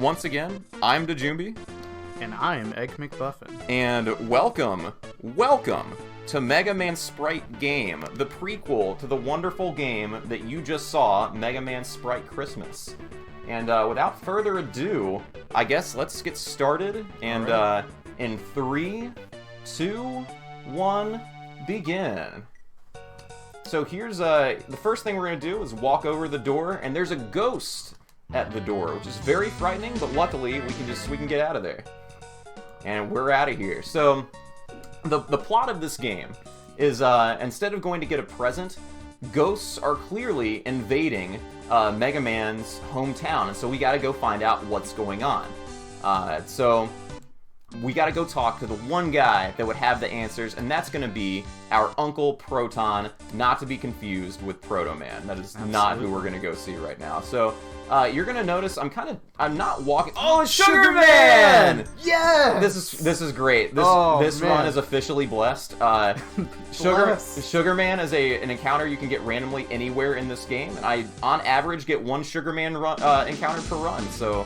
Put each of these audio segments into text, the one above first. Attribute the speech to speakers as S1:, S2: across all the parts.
S1: once again, I'm DeJumbi.
S2: And I'm Egg McBuffin.
S1: And welcome to Megaman Sprite Game, the prequel to the wonderful game that you just saw, Megaman Sprite Christmas. And without further ado, I guess let's get started. And
S2: right.
S1: In 3, 2, 1, begin. So here's the first thing we're gonna do is walk over the door, and there's a ghost at the door, which is very frightening. But luckily, we can get out of there, and we're out of here. So the plot of this game is instead of going to get a present, ghosts are clearly invading Mega Man's hometown, and so we got to go find out what's going on. So we got to go talk to the one guy that would have the answers, and that's going to be our Uncle Proton, not to be confused with Proto Man. That is not who we're going to go see right now. So you're going to notice I'm not walking. Oh, it's Sugar Man!
S2: Yeah!
S1: This is great. This run is officially blessed. Sugar Man is an encounter you can get randomly anywhere in this game, and I on average get one Sugar Man encounter per run. So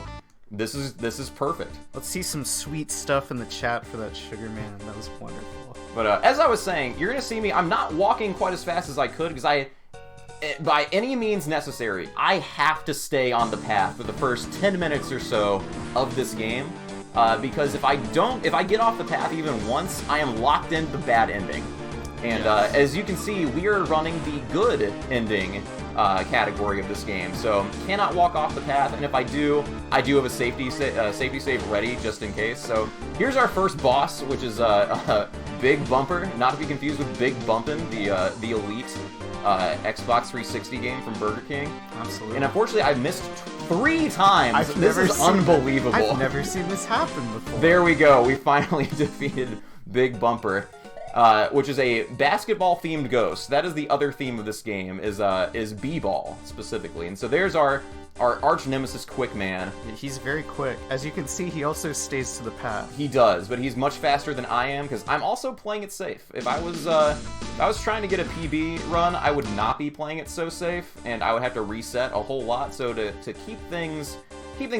S1: this is perfect.
S2: Let's see some sweet stuff in the chat for that Sugar Man. That was wonderful.
S1: But as I was saying, you're gonna see me. I'm not walking quite as fast as I could because by any means necessary, I have to stay on the path for the first 10 minutes or so of this game, because if I get off the path even once, I am locked into the bad ending. And as you can see, we are running the good ending category of this game, so cannot walk off the path. And if I do have a safety save ready just in case. So here's our first boss, which is Big Bumper, not to be confused with Big Bumpin', the elite Xbox 360 game from Burger King.
S2: Absolutely.
S1: And unfortunately, I missed 3 times. This is unbelievable.
S2: I've never seen this happen before.
S1: There we go. We finally defeated Big Bumper. Which is a basketball-themed ghost. That is the other theme of this game, is b-ball, specifically. And so there's our arch-nemesis Quickman.
S2: He's very quick. As you can see, he also stays to the path.
S1: He does, but he's much faster than I am, because I'm also playing it safe. If I was trying to get a PB run, I would not be playing it so safe, and I would have to reset a whole lot. So to keep things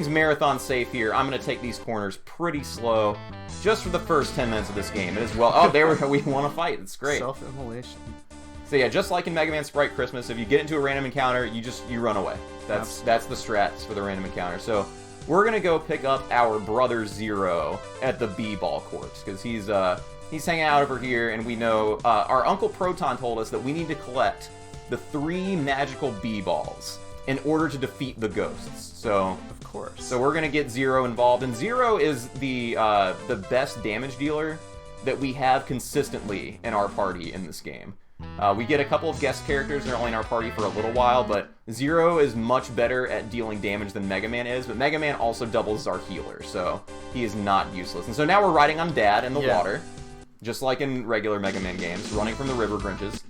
S1: marathon safe here, I'm going to take these corners pretty slow, just for the first 10 minutes of this game. It is there we go, we want to fight, it's great.
S2: Self-immolation.
S1: So yeah, just like in Mega Man Sprite Christmas, if you get into a random encounter, you run away. That's the strats for the random encounter. So we're going to go pick up our brother Zero at the B-ball courts, because he's hanging out over here, and we know, our Uncle Proton told us that we need to collect the 3 magical B-balls in order to defeat the ghosts. So
S2: of course.
S1: So we're gonna get Zero involved, and Zero is the best damage dealer that we have consistently in our party in this game. We get a couple of guest characters, they're only in our party for a little while, but Zero is much better at dealing damage than Mega Man is, but Mega Man also doubles as our healer, so he is not useless. And so now we're riding on Dad in the water, just like in regular Mega Man games, running from the river Grinches.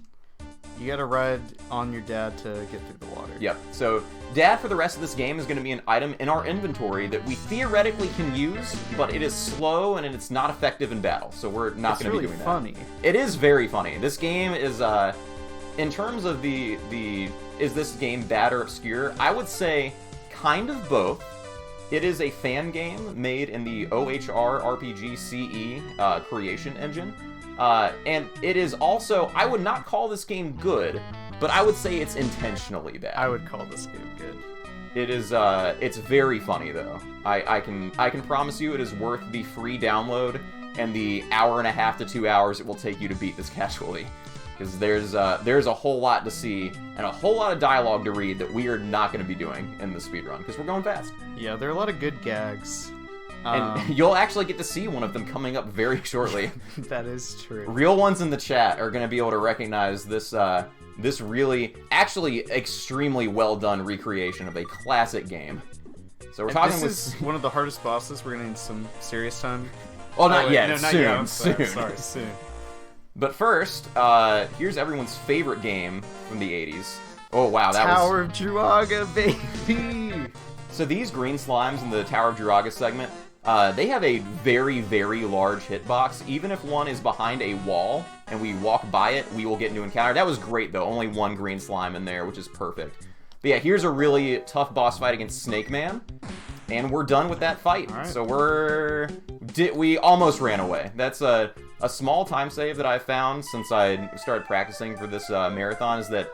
S2: You gotta ride on your dad to get through the water.
S1: Yep. So Dad for the rest of this game is going to be an item in our inventory that we theoretically can use, but it is slow and it's not effective in battle. So we're not going to be doing that.
S2: It's really funny.
S1: It is very funny. This game is, in terms of the is this game bad or obscure? I would say kind of both. It is a fan game made in the OHR RPG CE creation engine. And it is also, I would not call this game good, but I would say it's intentionally bad.
S2: I would call this game good.
S1: It is, it's very funny though. I can promise you it is worth the free download and the 1.5 to 2 hours it will take you to beat this casually. Because there's a whole lot to see and a whole lot of dialogue to read that we are not going to be doing in the speedrun, because we're going fast.
S2: Yeah, there are a lot of good gags.
S1: And you'll actually get to see one of them coming up very shortly.
S2: That is true.
S1: Real ones in the chat are going to be able to recognize this this really, actually extremely well done recreation of a classic game. So we're talking
S2: This is one of the hardest bosses. We're going to need some serious time.
S1: Oh, not yet.
S2: No, not
S1: soon.
S2: yet.
S1: Soon.
S2: Sorry, soon.
S1: But first, here's everyone's favorite game from the 80s. Oh, wow.
S2: Tower of Druaga, baby!
S1: So these green slimes in the Tower of Druaga segment, they have a very, very large hitbox. Even if one is behind a wall and we walk by it, we will get into encounter. That was great, though. Only one green slime in there, which is perfect. But yeah, here's a really tough boss fight against Snake Man. And we're done with that fight.
S2: All right.
S1: So we almost ran away. That's a small time save that I found since I started practicing for this marathon, is that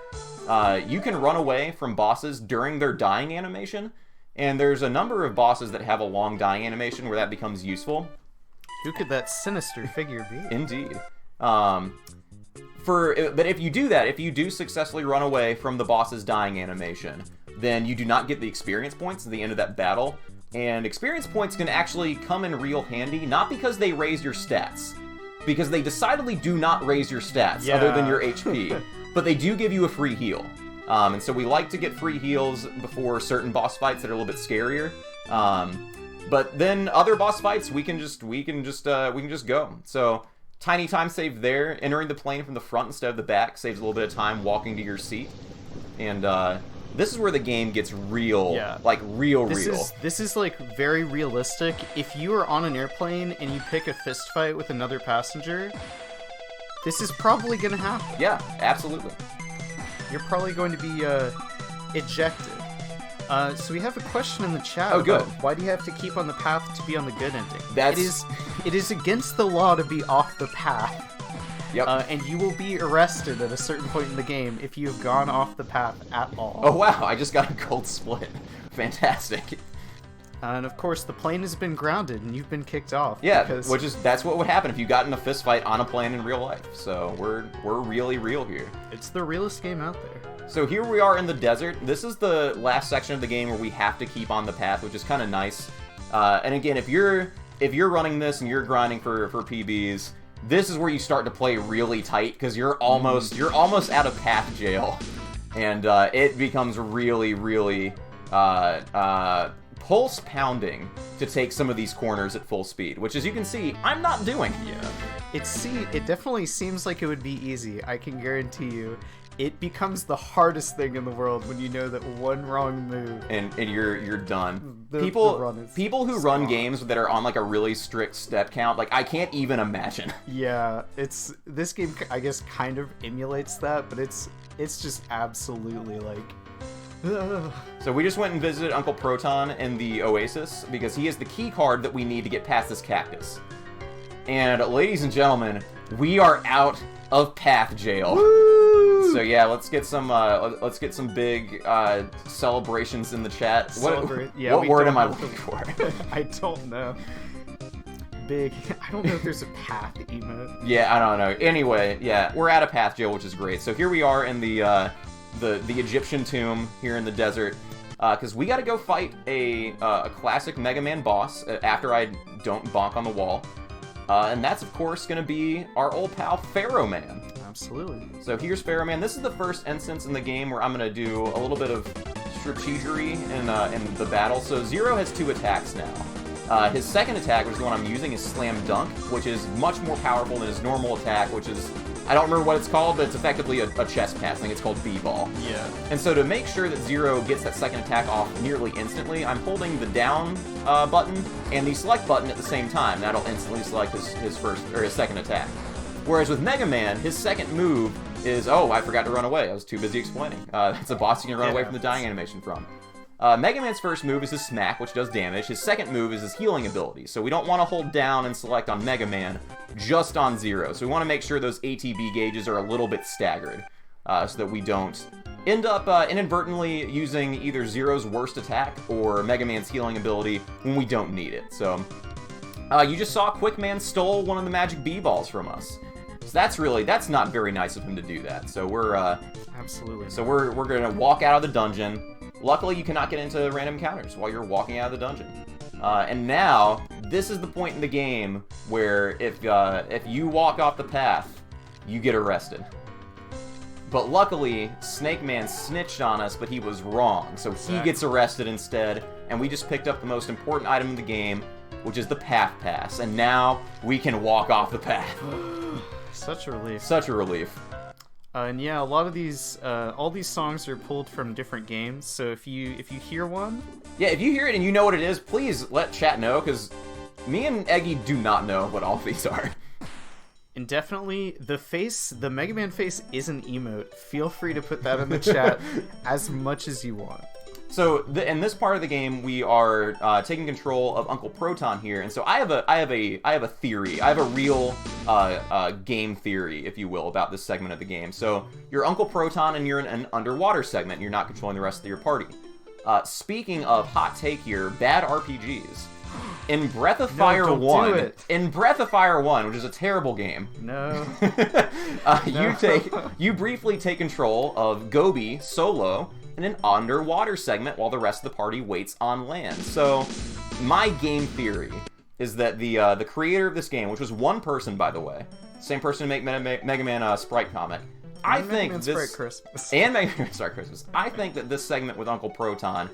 S1: you can run away from bosses during their dying animation. And there's a number of bosses that have a long dying animation where that becomes useful.
S2: Who could that sinister figure be?
S1: Indeed. But if you do that, if you do successfully run away from the boss's dying animation, then you do not get the experience points at the end of that battle. And experience points can actually come in real handy, not because they raise your stats, because they decidedly do not raise your stats other than your HP, but they do give you a free heal. And so we like to get free heals before certain boss fights that are a little bit scarier. But then other boss fights, we can just go. So tiny time save there. Entering the plane from the front instead of the back saves a little bit of time walking to your seat. And this is where the game gets real, real.
S2: This is like very realistic. If you are on an airplane and you pick a fist fight with another passenger, this is probably gonna happen.
S1: Yeah, absolutely.
S2: You're probably going to be ejected. So we have a question in the chat.
S1: Oh, good.
S2: About why do you have to keep on the path to be on the good ending? It is against the law to be off the path.
S1: Yep.
S2: And you will be arrested at a certain point in the game if you have gone off the path at all.
S1: Oh wow, I just got a gold split. Fantastic.
S2: And of course, the plane has been grounded and you've been kicked off.
S1: Yeah, that's what would happen if you got in a fist fight on a plane in real life. So we're really real here.
S2: It's the realest game out there.
S1: So here we are in the desert. This is the last section of the game where we have to keep on the path, which is kind of nice. And again, if you're running this and you're grinding for PBs, this is where you start to play really tight because you're almost out of path jail, and it becomes really pulse pounding to take some of these corners at full speed, which, as you can see, I'm not doing.
S2: Yeah, it definitely seems like it would be easy. I can guarantee you. It becomes the hardest thing in the world when you know that one wrong move
S1: and you're done.
S2: The
S1: People who run games that are on like a really strict step count, like I can't even imagine.
S2: Yeah, this game I guess kind of emulates that, but it's just absolutely like.
S1: So we just went and visited Uncle Proton in the Oasis because he is the key card that we need to get past this cactus. And ladies and gentlemen, we are out of path jail.
S2: Woo!
S1: So yeah, let's get some big celebrations in the chat. What word am I looking for?
S2: I don't know. Big. I don't know if there's a path emote.
S1: Yeah, I don't know. Anyway, yeah, we're out of path jail, which is great. So here we are in the Egyptian tomb here in the desert, because we got to go fight a classic Megaman boss after I don't bonk on the wall. And that's, of course, going to be our old pal, Pharaoh Man.
S2: Absolutely.
S1: So here's Pharaoh Man. This is the first instance in the game where I'm going to do a little bit of strategery in the battle. So Zero has 2 attacks now. His second attack, which is the one I'm using, is Slam Dunk, which is much more powerful than his normal attack, which is, I don't remember what it's called, but it's effectively a chest pass. I think it's called B-Ball.
S2: Yeah.
S1: And so to make sure that Zero gets that second attack off nearly instantly, I'm holding the down button and the select button at the same time. That'll instantly select his second attack. Whereas with Mega Man, his second move is, oh, I forgot to run away. I was too busy explaining. That's a boss you can run away from the dying animation from. Mega Man's first move is his smack, which does damage. His second move is his healing ability. So we don't want to hold down and select on Mega Man, just on Zero. So we want to make sure those ATB gauges are a little bit staggered, so that we don't end up inadvertently using either Zero's worst attack or Mega Man's healing ability when we don't need it. So you just saw Quick Man stole one of the magic B-balls from us. So that's not very nice of him to do that. So we're
S2: absolutely.
S1: So we're gonna walk out of the dungeon. Luckily, you cannot get into random encounters while you're walking out of the dungeon. And now, this is the point in the game where if you walk off the path, you get arrested. But luckily, Snake Man snitched on us, but he was wrong. So he gets arrested instead, and we just picked up the most important item in the game, which is the Path Pass. And now, we can walk off the path.
S2: Such a relief.
S1: Such a relief.
S2: And yeah, a lot of these, all these songs are pulled from different games. So if you hear one,
S1: yeah, if you hear it and you know what it is, please let chat know, because me and Eggy do not know what all of these are.
S2: And definitely, the Mega Man face is an emote. Feel free to put that in the chat as much as you want.
S1: So in this part of the game, we are taking control of Uncle Proton here, and so I have a theory. I have a real game theory, if you will, about this segment of the game. So you're Uncle Proton, and you're in an underwater segment. And you're not controlling the rest of your party. Speaking of hot take here, bad RPGs. In Breath of Fire 1, which is a terrible game.
S2: No.
S1: You briefly take control of Gobi solo in an underwater segment while the rest of the party waits on land. So, my game theory is that the creator of this game, which was one person, by the way, same person to make Megaman Sprite comic, I think this
S2: Christmas.
S1: And Megaman Sprite Christmas. I think that this segment with Uncle Proton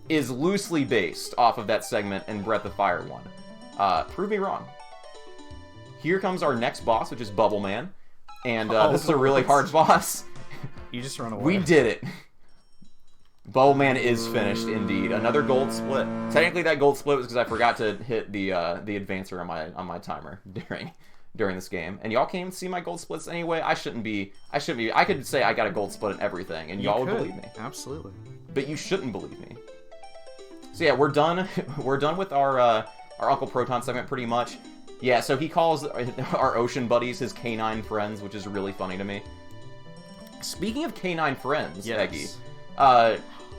S1: is loosely based off of that segment in Breath of Fire 1. Prove me wrong. Here comes our next boss, which is Bubble Man, and this is a really hard boss.
S2: You just run away.
S1: We did it. Bubble Man is finished, indeed. Another gold split. Technically, that gold split was because I forgot to hit the advancer on my timer during this game. And y'all can't even see my gold splits anyway. I shouldn't be. I could say I got a gold split in everything, and y'all would believe me.
S2: Absolutely.
S1: But you shouldn't believe me. So yeah, we're done. We're done with our Uncle Proton segment pretty much. Yeah, so he calls our ocean buddies his canine friends, which is really funny to me. Speaking of canine friends,
S2: yes.
S1: Eggy,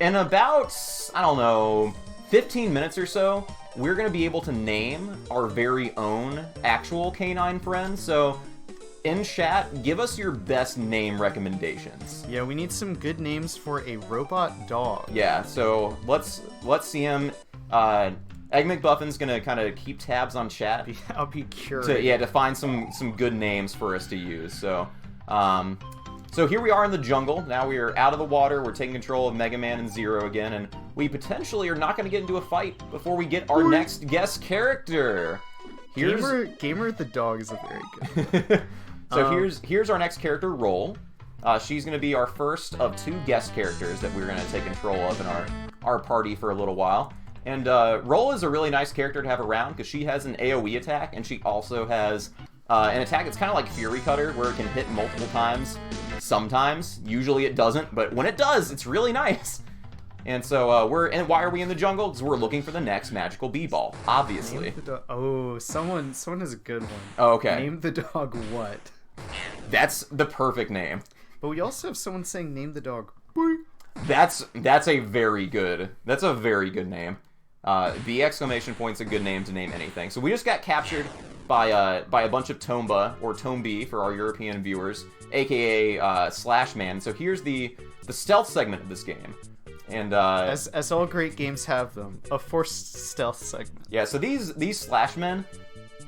S1: in about, I don't know, 15 minutes or so, we're going to be able to name our very own actual canine friends. So, in chat, give us your best name recommendations.
S2: Yeah, we need some good names for a robot dog.
S1: Yeah, so let's see him. Egg McBuffin's gonna kind of keep tabs on chat.
S2: I'll be curious.
S1: To find some good names for us to use. So, so here we are in the jungle. Now we are out of the water. We're taking control of Mega Man and Zero again, and we potentially are not gonna get into a fight before we get our next guest character.
S2: Gamer the dog is a very good.
S1: So here's our next character, Roll. She's going to be our first of two guest characters that we're going to take control of in our party for a little while. And Roll is a really nice character to have around because she has an AoE attack, and she also has an attack that's kind of like Fury Cutter, where it can hit multiple times. Sometimes, usually it doesn't, but when it does, it's really nice. And so and why are we in the jungle? Because we're looking for the next magical B-ball, obviously.
S2: Someone has a good one.
S1: Oh, okay.
S2: Name the dog what?
S1: That's the perfect name.
S2: But we also have someone saying name the dog.
S1: That's a very good name. The exclamation point's a good name to name anything. So we just got captured by a bunch of Tomba, or Tombi for our European viewers, aka Slash Man. So here's the stealth segment of this game. And
S2: as all great games have them, a forced stealth segment.
S1: Yeah, so these Slash Men,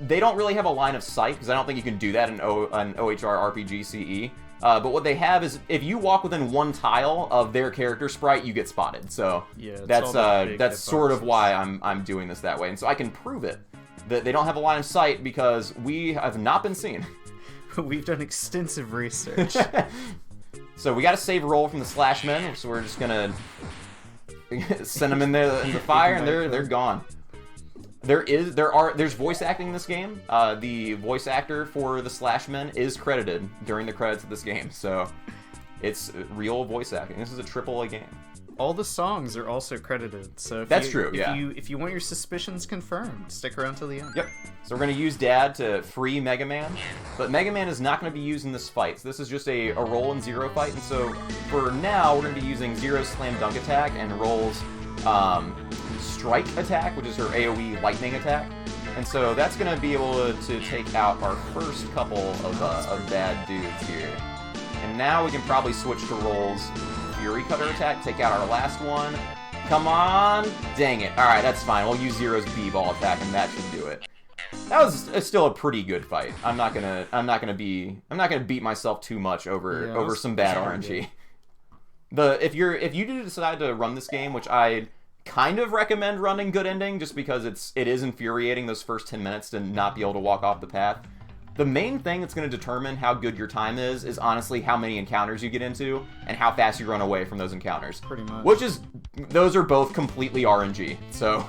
S1: they don't really have a line of sight, because I don't think you can do that in an OHR RPG CE. But what they have is, if you walk within one tile of their character sprite, you get spotted. So
S2: yeah,
S1: that's sort of why I'm doing this that way. And so I can prove it that they don't have a line of sight because we have not been seen.
S2: We've done extensive research.
S1: So we got to save Roll from the Slash Men, so we're just gonna send them in there in the fire, and they're gone. There's voice acting in this game. The voice actor for the Slash Men is credited during the credits of this game, so it's real voice acting. This is a AAA game.
S2: All the songs are also credited, so
S1: that's true.
S2: If you want your suspicions confirmed, stick around till the end.
S1: Yep. So we're gonna use Dad to free Mega Man, but Mega Man is not gonna be used in this fight. So this is just a Roll and Zero fight, and so for now we're gonna be using Zero's Slam Dunk attack and Roll's Strike attack, which is her AoE lightning attack. And so that's going to be able to take out our first couple of bad dudes here. And now we can probably switch to Roll's Fury Cutter attack, take out our last one. Come on! Dang it. Alright, that's fine. We'll use Zero's B-ball attack, and that should do it. That was still a pretty good fight. I'm not gonna beat myself too much over some bad RNG. If you do decide to run this game, which I kind of recommend running Good Ending, just because it is infuriating those first 10 minutes to not be able to walk off the path. The main thing that's going to determine how good your time is honestly how many encounters you get into and how fast you run away from those encounters.
S2: Pretty much.
S1: Those are both completely RNG. So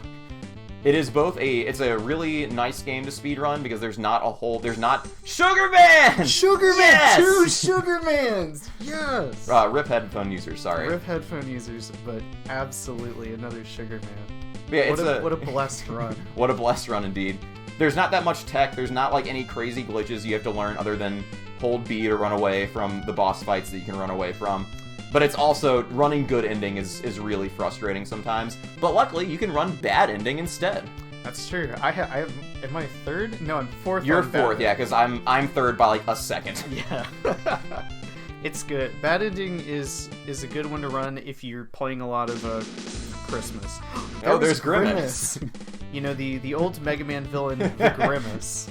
S1: It is both it's a really nice game to speedrun because there's not Sugar Man!
S2: Sugar Man!
S1: Yes!
S2: 2 Sugar Mans! Yes!
S1: Rip headphone users, sorry.
S2: Rip headphone users, but absolutely another Sugar Man.
S1: Yeah,
S2: what a blessed run.
S1: What a blessed run indeed. There's not that much tech, there's not like any crazy glitches you have to learn other than hold B to run away from the boss fights that you can run away from. But it's also, running good ending is really frustrating sometimes. But luckily, you can run bad ending instead.
S2: That's true. I have. Am I third? No, I'm fourth.
S1: You're fourth, yeah, because I'm third by like a second.
S2: Yeah. It's good. Bad ending is a good one to run if you're playing a lot of Christmas.
S1: Oh, there's Grimace.
S2: You know, the old Megaman villain, the Grimace,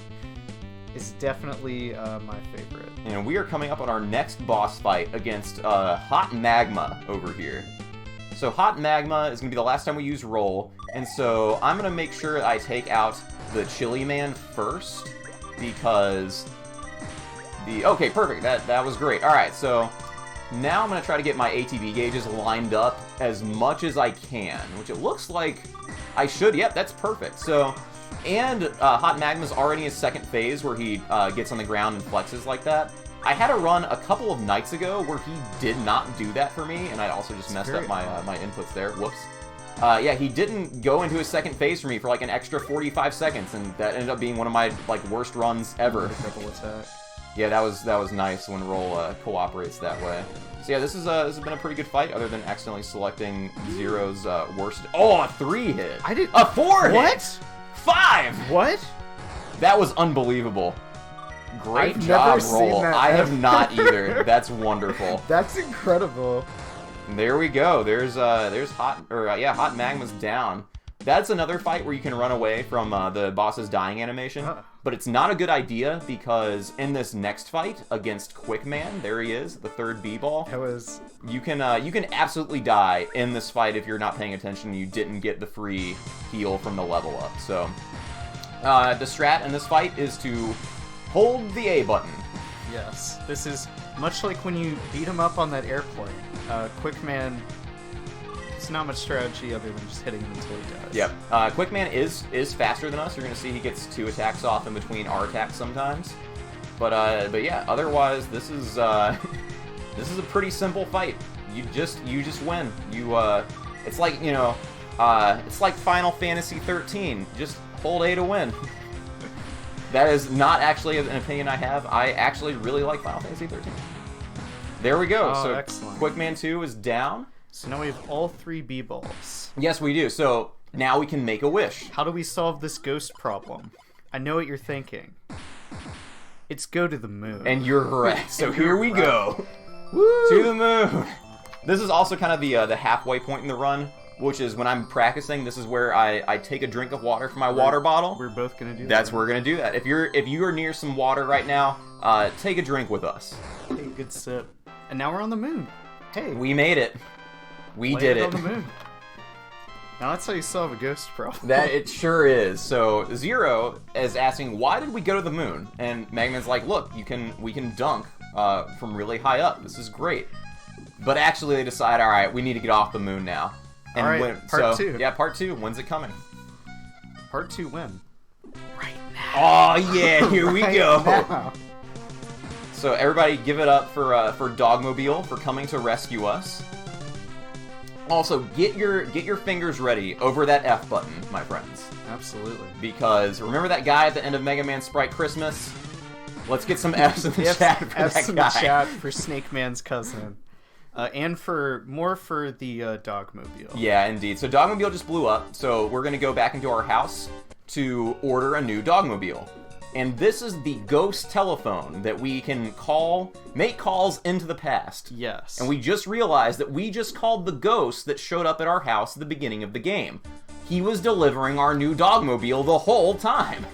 S2: is definitely my favorite.
S1: And we are coming up on our next boss fight against Hot Magma over here. So Hot Magma is going to be the last time we use roll, and so I'm going to make sure I take out the Chili Man first, because okay, perfect, that was great. Alright, so now I'm going to try to get my ATB gauges lined up as much as I can, which it looks like I should. Yep, that's perfect. So, and Hot Magma's already in his second phase where he gets on the ground and flexes like that. I had a run a couple of nights ago where he did not do that for me, and I also just messed up my my inputs there. Whoops. Yeah, he didn't go into his second phase for me for like an extra 45 seconds, and that ended up being one of my like worst runs ever.
S2: Double attack.
S1: Yeah, that was nice when roll cooperates that way. So yeah, this has been a pretty good fight, other than accidentally selecting Zero's worst. Oh, a 3 hit.
S2: I did
S1: a 4 hit.
S2: What?
S1: 5.
S2: What?
S1: That was unbolievable. Great
S2: I've
S1: job,
S2: never seen
S1: roll.
S2: that
S1: I
S2: ever.
S1: have not either. That's wonderful.
S2: That's incredible.
S1: There we go. There's Hot Magma's down. That's another fight where you can run away from the boss's dying animation. But it's not a good idea because in this next fight against Quickman, there he is, the third B-ball. You can absolutely die in this fight if you're not paying attention and you didn't get the free heal from the level up. So the strat in this fight is to hold the A button.
S2: Yes. This is much like when you beat him up on that airplane. Quickman, it's not much strategy other than just hitting him until he dies.
S1: Yep. Quickman is faster than us. You're going to see he gets 2 attacks off in between our attacks sometimes. But yeah, otherwise this is this is a pretty simple fight. You just win. It's like, you know, it's like Final Fantasy 13. Just hold A to win. That is not actually an opinion I have. I actually really like Final Fantasy 13. There we go. So
S2: excellent.
S1: Quickman 2 is down.
S2: So now we have all 3 B-balls.
S1: Yes, we do. So now we can make a wish.
S2: How do we solve this ghost problem? I know what you're thinking. It's go to the moon.
S1: And you're correct. So here we go. Woo! To the moon. This is also kind of the halfway point in the run, which is when I'm practicing. This is where I take a drink of water from my water bottle.
S2: We're both gonna do that.
S1: That's where we're gonna do that. If you are near some water right now, take a drink with us.
S2: Take a good sip. And now we're on the moon. Hey,
S1: we made it. We did it.
S2: On the moon. Now that's how you solve a ghost problem.
S1: That it sure is. So Zero is asking, why did we go to the moon? And Megaman's like, look, we can dunk from really high up. This is great. But actually, they decide, all right, we need to get off the moon now. And
S2: all right, part 2.
S1: Yeah, part 2. When's it coming?
S2: Part 2 when?
S1: Right now. Oh yeah, here we go.
S2: Now.
S1: So everybody, give it up for Dogmobile for coming to rescue us. Also, get your fingers ready over that F button, my friends.
S2: Absolutely.
S1: Because remember that guy at the end of Mega Man Sprite Christmas? Let's get some F's in the chat for
S2: F's
S1: that
S2: in
S1: guy.
S2: the chat for Snake Man's cousin. And for the Dogmobile.
S1: Yeah, indeed. So Dogmobile just blew up, so we're gonna go back into our house to order a new Dogmobile. And this is the ghost telephone that we can make calls into the past.
S2: Yes.
S1: And we just realized that we just called the ghost that showed up at our house at the beginning of the game. He was delivering our new Dogmobile the whole time.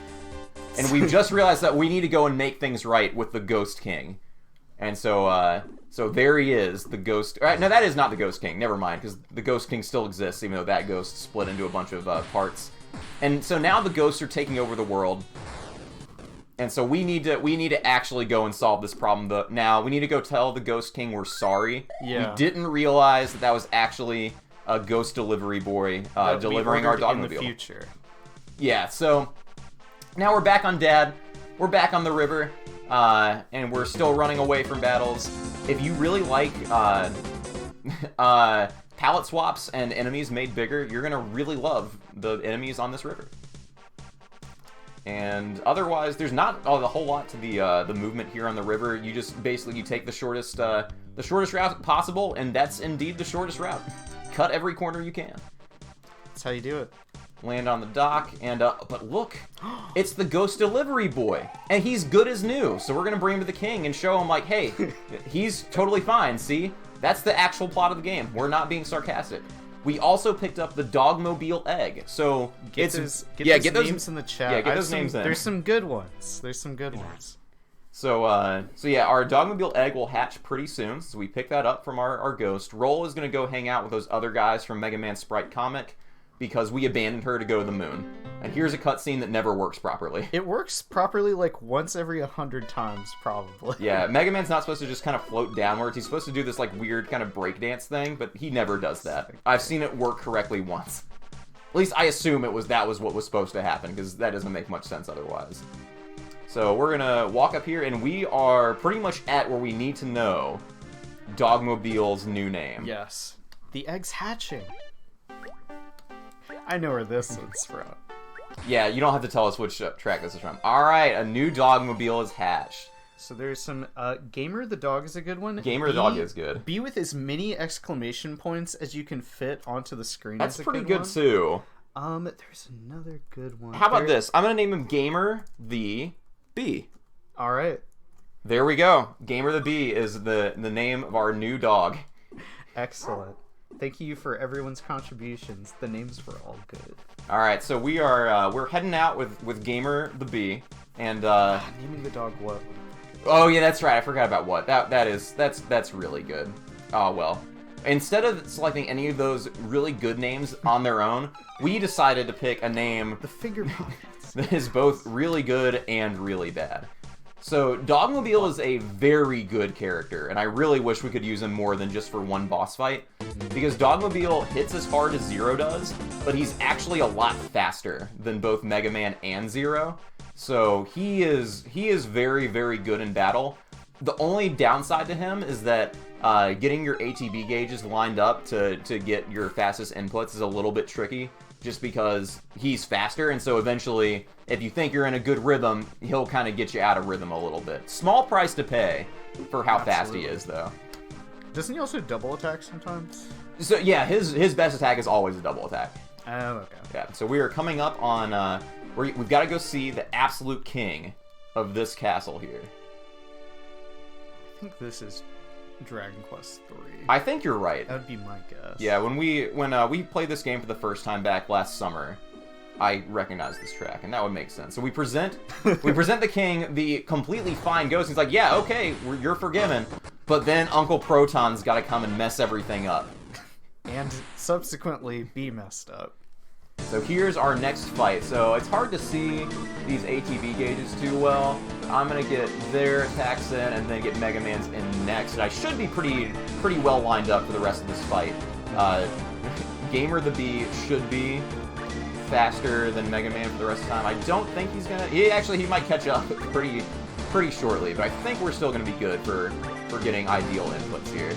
S1: And we just realized that we need to go and make things right with the Ghost King. And so there he is, the Ghost... No, that is not the Ghost King. Never mind, because the Ghost King still exists, even though that ghost split into a bunch of parts. And so now the ghosts are taking over the world. And so we need to actually go and solve this problem. Now we need to go tell the Ghost King we're sorry.
S2: Yeah.
S1: We didn't realize that was actually a ghost delivery boy delivering our Dogmobile.
S2: In the future.
S1: Yeah, so now we're back on Dad. We're back on the river, and we're still running away from battles. If you really like palette swaps and enemies made bigger, you're gonna really love the enemies on this river. And otherwise, there's not a whole lot to the movement here on the river. You just basically take the shortest route possible, and that's indeed the shortest route. Cut every corner you can.
S2: That's how you do it.
S1: Land on the dock, and but look, it's the Ghost Delivery Boy, and he's good as new. So we're gonna bring him to the king and show him like, hey, he's totally fine. See, that's the actual plot of the game. We're not being sarcastic. We also picked up the Dogmobile egg. So
S2: Get those names in the chat.
S1: Yeah, get those names in.
S2: There's some good ones.
S1: So yeah, our Dogmobile egg will hatch pretty soon. So we pick that up from our ghost. Roll is gonna go hang out with those other guys from Megaman Sprite comic, because we abandoned her to go to the moon. And here's a cutscene that never works properly.
S2: It works properly like once every 100 times, probably.
S1: Yeah, Mega Man's not supposed to just kind of float downwards. He's supposed to do this like weird kind of breakdance thing, but he never does that. I've seen it work correctly once. At least I assume that was what was supposed to happen, because that doesn't make much sense otherwise. So we're gonna walk up here, and we are pretty much at where we need to know Dogmobile's new name.
S2: Yes. The egg's hatching. I know where this one's from.
S1: Yeah, you don't have to tell us which track this is from. Alright, a new Dogmobile is hatched.
S2: So there's some, Gamer the dog is a good one.
S1: Gamer the dog is good.
S2: Be with as many exclamation points as you can fit onto the screen.
S1: That's pretty good too.
S2: There's another good one.
S1: How about this? I'm gonna name him Gamer the Bee.
S2: Alright.
S1: There we go. Gamer the Bee is the name of our new dog.
S2: Excellent. Thank you for everyone's contributions. The names were all good.
S1: All right, so we're heading out with Gamer the Bee, and
S2: naming the dog what?
S1: Oh yeah, that's right. I forgot about what. That's really good. Oh well. Instead of selecting any of those really good names on their own, we decided to pick a name
S2: The Finger Puppets.
S1: that is both really good and really bad. So, Dogmobile is a very good character, and I really wish we could use him more than just for one boss fight, because Dogmobile hits as hard as Zero does, but he's actually a lot faster than both Mega Man and Zero. So, he is very, very good in battle. The only downside to him is that getting your ATB gauges lined up to get your fastest inputs is a little bit tricky, just because he's faster, and so eventually, if you think you're in a good rhythm, he'll kind of get you out of rhythm a little bit. Small price to pay for how fast he is, though.
S2: Doesn't he also double attack sometimes?
S1: So yeah, his best attack is always a double attack.
S2: Oh, okay.
S1: Yeah, so we are coming up on, we've got to go see the absolute king of this castle here.
S2: I think this is Dragon Quest 3.
S1: I think you're right.
S2: That would be my guess.
S1: Yeah, when we played this game for the first time back last summer, I recognized this track, and that would make sense. So we present the king, the completely fine ghost. He's like, yeah, okay, you're forgiven, but then Uncle Proton's got to come and mess everything up,
S2: and subsequently be messed up.
S1: So here's our next fight. So it's hard to see these ATB gauges too well. I'm gonna get their attacks in and then get Mega Man's in next. And I should be pretty well lined up for the rest of this fight. Gamer the Bee should be faster than Mega Man for the rest of the time. I don't think he's gonna. He might catch up pretty shortly, but I think we're still gonna be good for getting ideal inputs here.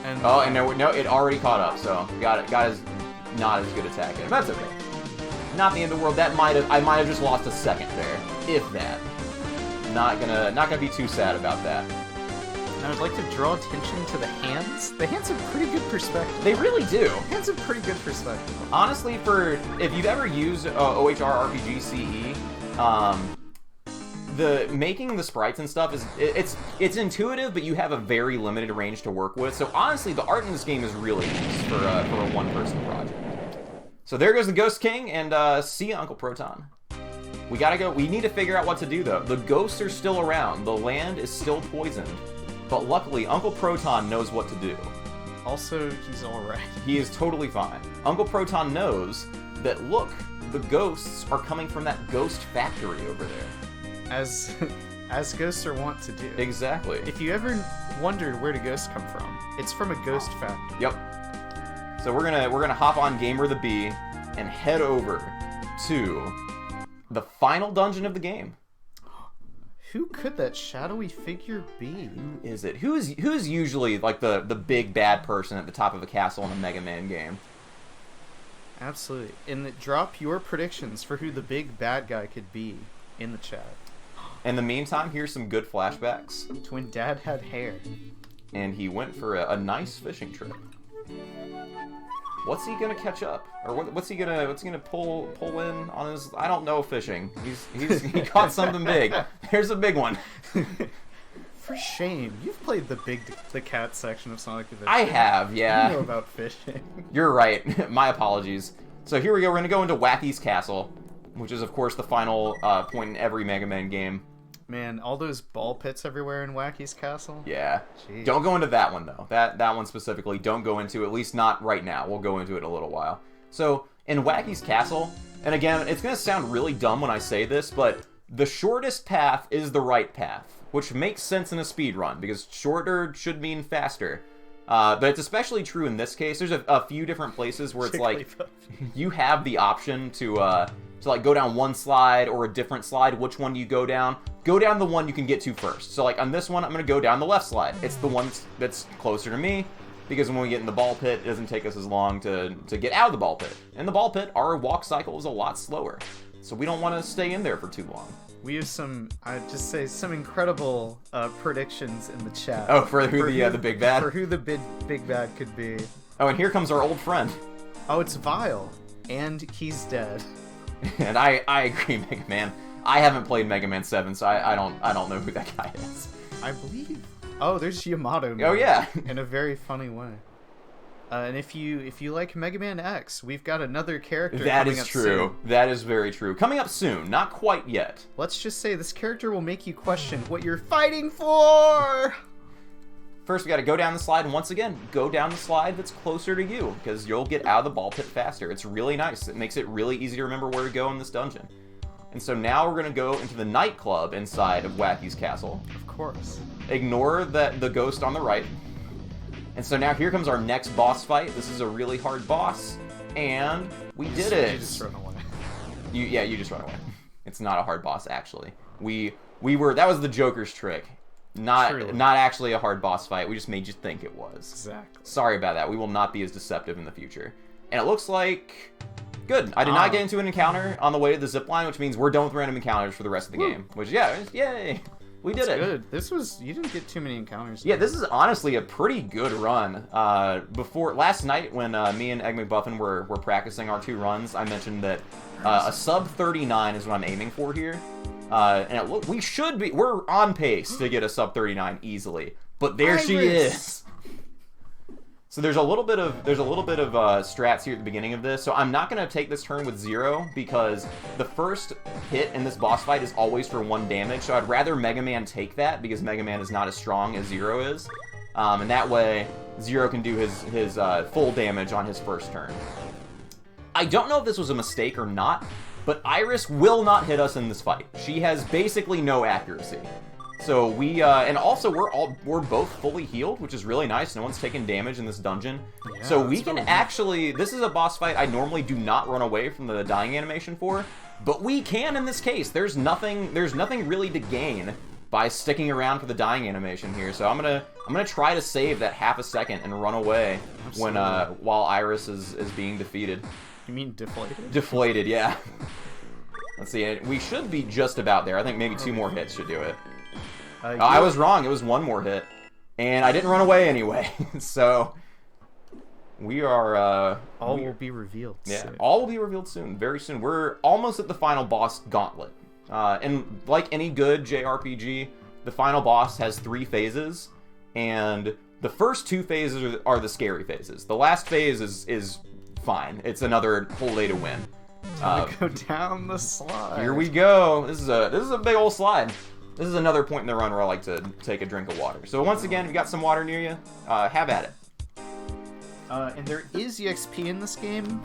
S1: And no, it already caught up. So got his not as good attacking. But that's okay. Not the end of the world. I might have just lost a second there, if that. Not gonna be too sad about that.
S2: And I would like to draw attention to the hands. The hands have pretty good perspective.
S1: They really do.
S2: Hands have pretty good perspective.
S1: Honestly, if you've ever used OHR RPG CE, making the sprites and stuff it's intuitive, but you have a very limited range to work with. So honestly, the art in this game is really nice for a one-person project. So there goes the Ghost King, and see ya, Uncle Proton. We gotta go. We need to figure out what to do, though. The ghosts are still around. The land is still poisoned. But luckily, Uncle Proton knows what to do.
S2: Also, he's alright.
S1: He is totally fine. Uncle Proton knows that, look, the ghosts are coming from that ghost factory over there.
S2: As ghosts are wont to do.
S1: Exactly.
S2: If you ever wondered where do ghosts come from, it's from a ghost factory.
S1: Yep. So we're gonna hop on Gamer the Bee and head over to the final dungeon of the game.
S2: Who could that shadowy figure be?
S1: Who is it? Who's usually like the big bad person at the top of a castle in a Mega Man game?
S2: Absolutely. And drop your predictions for who the big bad guy could be in the chat.
S1: In the meantime, here's some good flashbacks.
S2: To when Dad had hair.
S1: And he went for a nice fishing trip. What's he gonna catch up, or what's he gonna pull in on his? I don't know fishing. He caught something big. There's a big one.
S2: For shame, you've played the cat section of Sonic Adventure.
S1: I have, yeah.
S2: You know about fishing.
S1: You're right. My apologies. So here we go. We're gonna go into Wacky's castle, which is of course the final point in every Mega Man game.
S2: Man, all those ball pits everywhere in Wacky's castle?
S1: Yeah.
S2: Jeez.
S1: Don't go into that one, though. That one specifically, don't go into, at least not right now. We'll go into it in a little while. So, in Wacky's castle, and again, it's going to sound really dumb when I say this, but the shortest path is the right path, which makes sense in a speed run, because shorter should mean faster. But it's especially true in this case. There's a few different places where it's like, you have the option to like go down one slide or a different slide. Which one do you go down? Go down the one you can get to first. So like on this one, I'm going to go down the left slide. It's the one that's closer to me, because when we get in the ball pit, it doesn't take us as long to get out of the ball pit. In the ball pit, our walk cycle is a lot slower, so we don't want to stay in there for too long.
S2: We have some incredible predictions in the chat.
S1: Oh, for who the big bad?
S2: For who the big bad could be.
S1: Oh, and here comes our old friend.
S2: Oh, it's Vile, and he's dead.
S1: And I agree, Mega Man. I haven't played Mega Man 7, so I don't know who that guy is.
S2: I believe. Oh, there's Yamato.
S1: Oh yeah,
S2: in a very funny way. And if you like Mega Man X, we've got another character.
S1: That
S2: coming
S1: is
S2: up
S1: true.
S2: Soon.
S1: That is very true. Coming up soon, not quite yet.
S2: Let's just say this character will make you question what you're fighting for.
S1: First, we got to go down the slide, and once again, go down the slide that's closer to you, because you'll get out of the ball pit faster. It's really nice. It makes it really easy to remember where to go in this dungeon. And so now we're going to go into the nightclub inside of Wacky's castle.
S2: Of course.
S1: Ignore the ghost on the right. And so now here comes our next boss fight. This is a really hard boss, and we did it.
S2: You just run away.
S1: You just run away. It's not a hard boss, actually. That was the Joker's trick. Not actually a hard boss fight. We just made you think it was.
S2: Exactly.
S1: Sorry about that. We will not be as deceptive in the future. And it looks like... Good. I did not get into an encounter on the way to the zipline, which means we're done with random encounters for the rest of the game. Which, yeah, yay! We did it.
S2: Good. You didn't get too many encounters.
S1: Yeah, this is honestly a pretty good run. Last night when me and Egg McBuffin were practicing our 2 runs, I mentioned that a sub 39 is what I'm aiming for here. And we're on pace to get a sub 39 easily. But there she is. So there's a little bit of strats here at the beginning of this. So I'm not going to take this turn with 0, because the first hit in this boss fight is always for 1 damage. So I'd rather Mega Man take that, because Mega Man is not as strong as 0 is. And that way, 0 can do his full damage on his first turn. I don't know if this was a mistake or not, but Iris will not hit us in this fight. She has basically no accuracy. So and also we're both fully healed, which is really nice. No one's taking damage in this dungeon. Yeah, so we can actually, this is a boss fight I normally do not run away from the dying animation for, but we can in this case. There's nothing really to gain by sticking around for the dying animation here. So I'm gonna try to save that half a second and run away while Iris is being defeated.
S2: You mean deflated?
S1: Deflated, yeah. Let's see. We should be just about there. I think maybe 2 more hits should do it. I was wrong. It was 1 more hit, and I didn't run away anyway. So we are.
S2: All will be revealed.
S1: Yeah,
S2: soon.
S1: All will be revealed soon. Very soon. We're almost at the final boss, Gauntlet. And like any good JRPG, the final boss has 3 phases, and the first 2 phases are the scary phases. The last phase is fine. It's another whole day to win.
S2: Go down the slide.
S1: Here we go. This is a big old slide. This is another point in the run where I like to take a drink of water. So once again, if you got some water near you, have at it.
S2: And there is EXP in this game,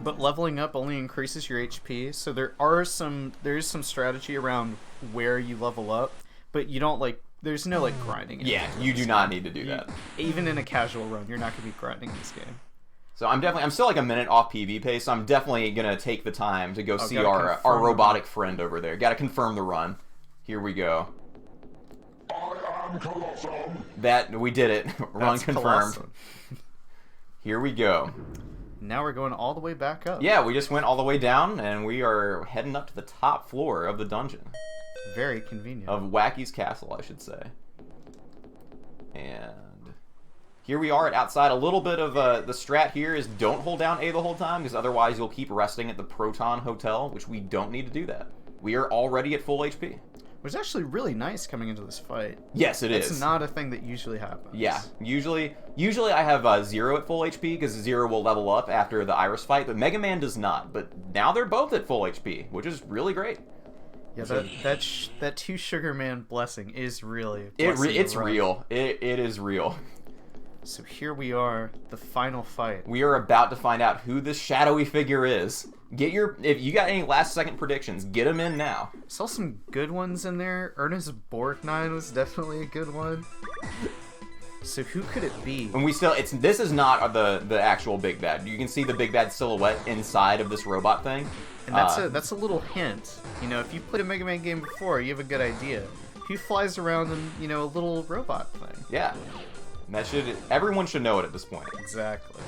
S2: but leveling up only increases your HP. So there is some strategy around where you level up, but you don't there's no grinding.
S1: Yeah, you do not need to do that.
S2: Even in a casual run, you're not going to be grinding this game.
S1: So I'm still like a minute off PB pace, so I'm definitely gonna take the time to go see our robotic friend over there. Gotta confirm the run. Here we go.
S3: I am Colossum.
S1: That, we did it. Run confirmed.
S2: Colossum.
S1: Here we go.
S2: Now we're going all the way back up.
S1: Yeah, we just went all the way down, and we are heading up to the top floor of the dungeon.
S2: Very convenient.
S1: Of Wacky's castle, I should say. And here we are outside. A little bit of the strat here is don't hold down A the whole time, because otherwise you'll keep resting at the Proton Hotel, which we don't need to do that. We are already at full HP.
S2: Which is actually really nice coming into this fight.
S1: Yes, it is.
S2: It's not a thing that usually happens.
S1: Yeah, usually I have Zero at full HP, because Zero will level up after the Iris fight, but Megaman does not. But now they're both at full HP, which is really great.
S2: Yeah, that two Sugar Man blessing is really
S1: It's real. It is real.
S2: So here we are, the final fight.
S1: We are about to find out who this shadowy figure is. If you got any last second predictions, get them in now.
S2: Saw some good ones in there. Ernest Borgnine was definitely a good one. So who could it be?
S1: And this is not the actual big bad. You can see the big bad silhouette inside of this robot thing.
S2: And that's a little hint. You know, if you played a Mega Man game before, you have a good idea. He flies around in, a little robot thing.
S1: Yeah. Everyone should know it at this point.
S2: Exactly.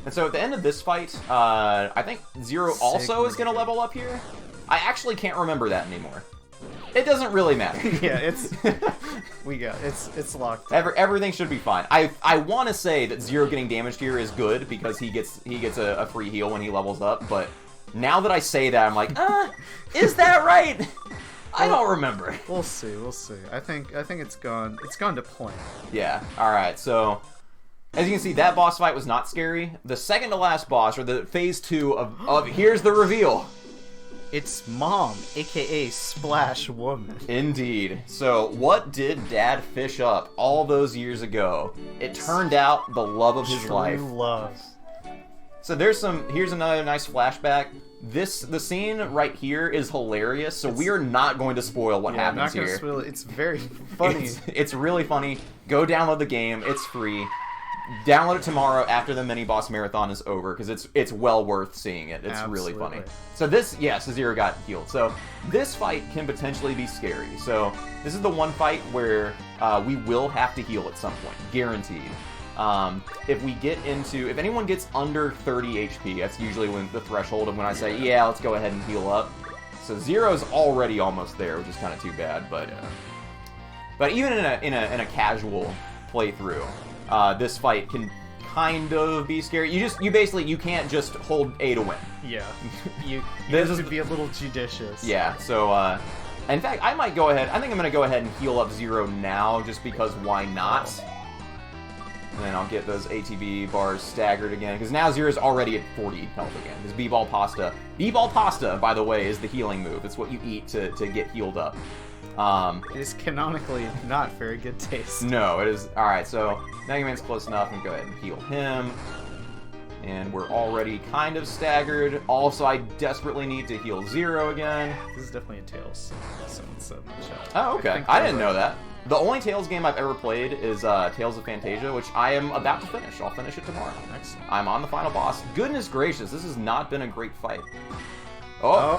S1: And so at the end of this fight, I think Zero also is going to level up here. I actually can't remember that anymore. It doesn't really matter.
S2: Yeah, it's locked.
S1: Everything should be fine. I want to say that Zero getting damaged here is good because he gets a free heal when he levels up, but now that I say that, I'm like, is that right? I don't remember.
S2: We'll see. I think it's gone to plan.
S1: Yeah. All right. So, as you can see, that boss fight was not scary. The second to last boss, or the phase 2 of here's the reveal.
S2: It's Mom, aka Splash Woman.
S1: Indeed. So, what did Dad fish up all those years ago? It turned out the love of his life.
S2: True love.
S1: So here's another nice flashback. The scene right here is hilarious, so we are not going to spoil what happens here.
S2: Spoil it. It's very funny.
S1: It's really funny. Go download the game. It's free. Download it tomorrow after the MiniBOSS marathon is over, because it's well worth seeing it. It's really funny. So so Zero got healed. So this fight can potentially be scary. So this is the one fight where we will have to heal at some point, guaranteed. If anyone gets under 30 HP, that's usually when the threshold of when I say, yeah, let's go ahead and heal up. So Zero's already almost there, which is kind of too bad, but even in a casual playthrough, this fight can kind of be scary. You can't just hold A to win.
S2: Yeah. You have to be a little judicious.
S1: Yeah, so, in fact, I think I'm going to go ahead and heal up Zero now, just because why not? And then I'll get those ATB bars staggered again, because now Zero's already at 40 health again. Because B-Ball Pasta. B-Ball Pasta, by the way, is the healing move. It's what you eat to get healed up.
S2: It is canonically not very good taste.
S1: No, it is. Alright, so Megaman's close enough, and go ahead and heal him. And we're already kind of staggered. Also, I desperately need to heal Zero again.
S2: This is definitely a Tails. Someone said in the chat.
S1: Oh, okay. I didn't know that. The only Tails game I've ever played is Tales of Fantasia, which I am about to finish. I'll finish it tomorrow.
S2: Excellent.
S1: I'm on the final boss. Goodness gracious, this has not been a great fight.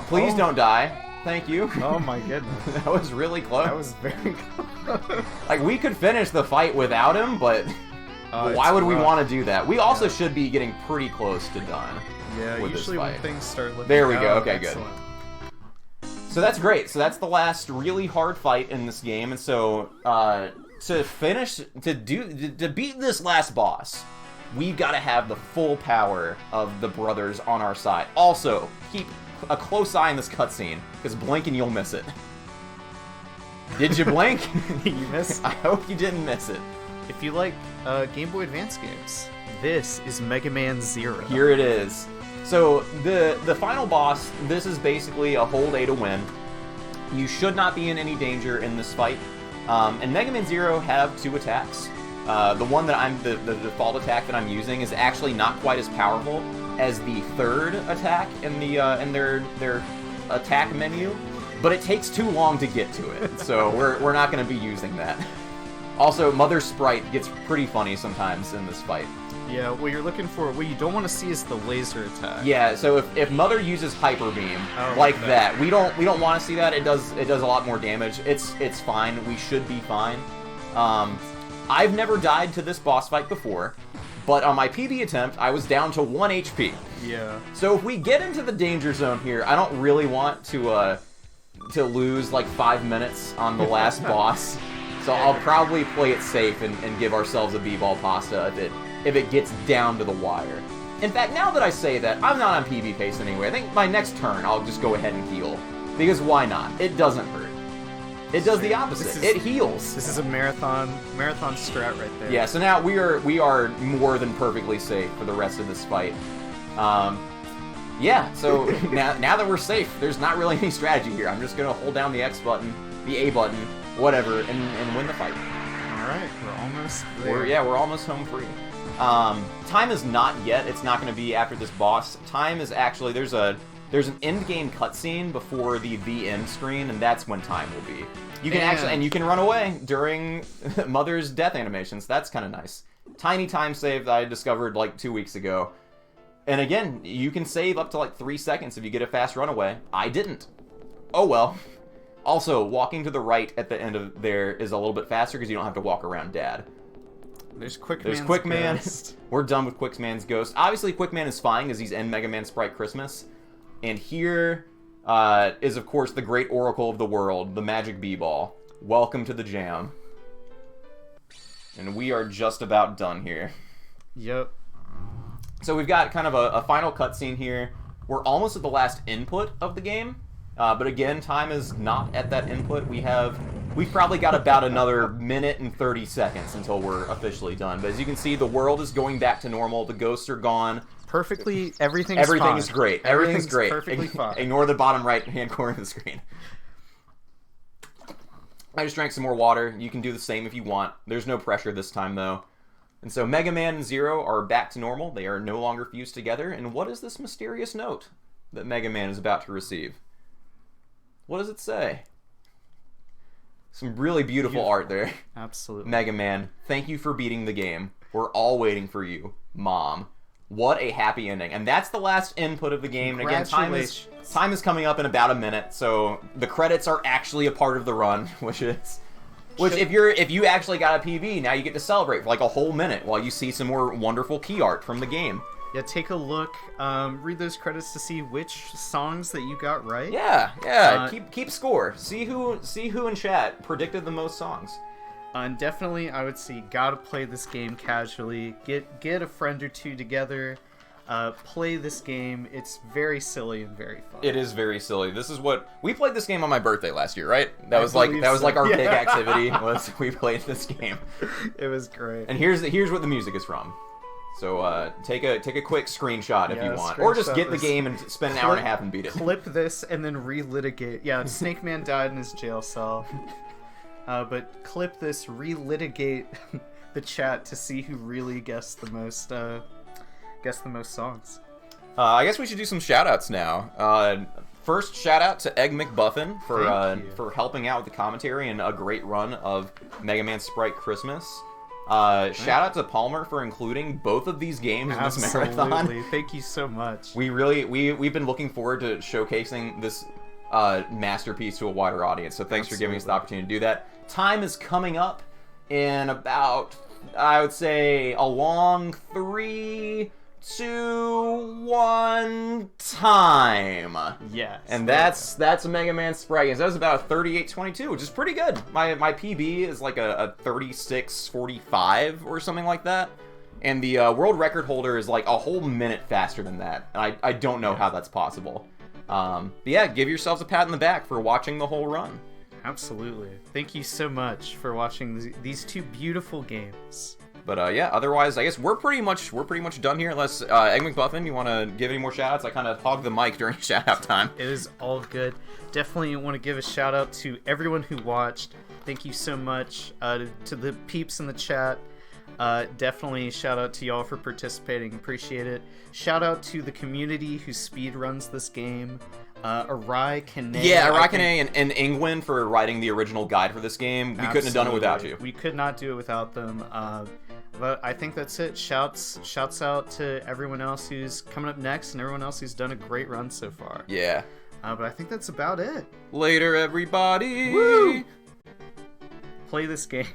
S1: Please don't die. Thank you.
S2: Oh my goodness.
S1: That was really close.
S2: That was very close.
S1: Like, we could finish the fight without him, but why would we want to do that? We also should be getting pretty close to done.
S2: Yeah,
S1: with
S2: usually
S1: this
S2: when
S1: fight.
S2: things start looking
S1: There we go.
S2: down,
S1: Okay,
S2: excellent.
S1: good. So that's great. So that's the last really hard fight in this game, and so to beat this last boss, we've got to have the full power of the brothers on our side. Also, keep a close eye on this cutscene, because blink and you'll miss it. Did you blink?
S2: You missed.
S1: I hope you didn't miss it.
S2: If you like Game Boy Advance games, this is Mega Man Zero.
S1: Here it is. So the final boss, this is basically a hold A to win. You should not be in any danger in this fight. And Mega Man Zero have 2 attacks. The one that the default attack that I'm using is actually not quite as powerful as the third attack in their attack menu, but it takes too long to get to it. So we're not going to be using that. Also, Mother Sprite gets pretty funny sometimes in this fight.
S2: Yeah, what you're looking for, what you don't want to see is the laser attack.
S1: Yeah, so if Mother uses Hyper Beam
S2: Oh,
S1: like
S2: okay.
S1: that, we don't want to see that. It does a lot more damage. It's fine. We should be fine. I've never died to this boss fight before, but on my PB attempt, I was down to 1 HP.
S2: Yeah.
S1: So if we get into the danger zone here, I don't really want to lose like 5 minutes on the last boss. So I'll probably play it safe and give ourselves a B-ball pasta if it gets down to the wire. In fact, now that I say that, I'm not on PB pace anyway. I think my next turn I'll just go ahead and heal. Because why not? It doesn't hurt. It does the opposite. It heals.
S2: This is a marathon strat right there.
S1: Yeah, so now we are more than perfectly safe for the rest of this fight. Yeah, so now that we're safe, there's not really any strategy here. I'm just gonna hold down the X button, the A button, whatever, and win the fight.
S2: Alright, we're almost there.
S1: We're almost home free. Time is not yet. It's not going to be after this boss. Time is actually there's an end game cutscene before the end screen, and that's when time will be. You can you can run away during Mother's death animations. That's kind of nice. Tiny time save that I discovered like 2 weeks ago. And again, you can save up to like 3 seconds if you get a fast runaway. I didn't. Oh well. Also, walking to the right at the end of there is a little bit faster because you don't have to walk around Dad.
S2: There's Quickman's
S1: There's Quickman.
S2: Ghost.
S1: We're done with Quickman's Ghost. Obviously, Quickman is fine because he's in Megaman Sprite Christmas. And here is, of course, the great oracle of the world, the Magic B-Ball. Welcome to the jam. And we are just about done here.
S2: Yep.
S1: So we've got kind of a final cutscene here. We're almost at the last input of the game. But again, time is not at that input. We've probably got about another minute and 30 seconds until we're officially done. But as you can see, the world is going back to normal. The ghosts are gone.
S2: Perfectly, everything
S1: Is great. Everything's great.
S2: Perfectly fine.
S1: Ignore the bottom right-hand corner of the screen. I just drank some more water. You can do the same if you want. There's no pressure this time, though. And so Mega Man and Zero are back to normal. They are no longer fused together. And what is this mysterious note that Mega Man is about to receive? What does it say? Some really beautiful art there.
S2: Absolutely.
S1: Mega Man, thank you for beating the game. We're all waiting for you, Mom. What a happy ending. And that's the last input of the game. And again, time is coming up in about a minute, so the credits are actually a part of the run, which if you actually got a PB, now you get to celebrate for like a whole minute while you see some more wonderful key art from the game.
S2: Yeah, take a look, read those credits to see which songs that you got right.
S1: Yeah. Keep score. See who in chat predicted the most songs.
S2: And definitely, I would say, gotta play this game casually. Get a friend or two together. Play this game. It's very silly and very fun.
S1: It is very silly. This is what we played this game on my birthday last year, right? That was like our big activity. Was we played this game.
S2: It was great.
S1: And here's what the music is from. So take a quick screenshot if you want, or just get the game and spend an hour and a half and beat it.
S2: Clip this and then relitigate. Yeah, Snake Man died in his jail cell. But clip this, relitigate the chat to see who really guessed the most songs.
S1: I guess we should do some shout-outs now. First shout-out to Egg McBuffin for helping out with the commentary and a great run of Mega Man Sprite Christmas. Shout-out to Palmer for including both of these games in this marathon.
S2: Thank you so much.
S1: We've been looking forward to showcasing this masterpiece to a wider audience, so thanks for giving us the opportunity to do that. Time is coming up in about, I would say, a long 3, 2, 1 time.
S2: Yes.
S1: And that's a Mega Man Sprite game. So that was about a 38:22, which is pretty good. My PB is like a 36:45 or something like that. And the world record holder is like a whole minute faster than that. And I don't know how that's possible. But yeah, give yourselves a pat on the back for watching the whole run.
S2: Absolutely. Thank you so much for watching these two beautiful games.
S1: But yeah, otherwise, I guess we're pretty much done here. Unless Egg McBuffin, you want to give any more shout-outs? I kind of hogged the mic during shout-out time.
S2: It is all good. Definitely want to give a shout-out to everyone who watched. Thank you so much to the peeps in the chat. Definitely shout out to y'all for participating. Appreciate it. Shout out to the community who speed runs this game. Arai Kane.
S1: Yeah, Arai Kane and Ingwen for writing the original guide for this game. We couldn't have done it without you.
S2: We could not do it without them. But I think that's it. Shouts out to everyone else who's coming up next and everyone else who's done a great run so far.
S1: Yeah.
S2: But I think that's about it.
S1: Later, everybody.
S2: Woo! Play this game.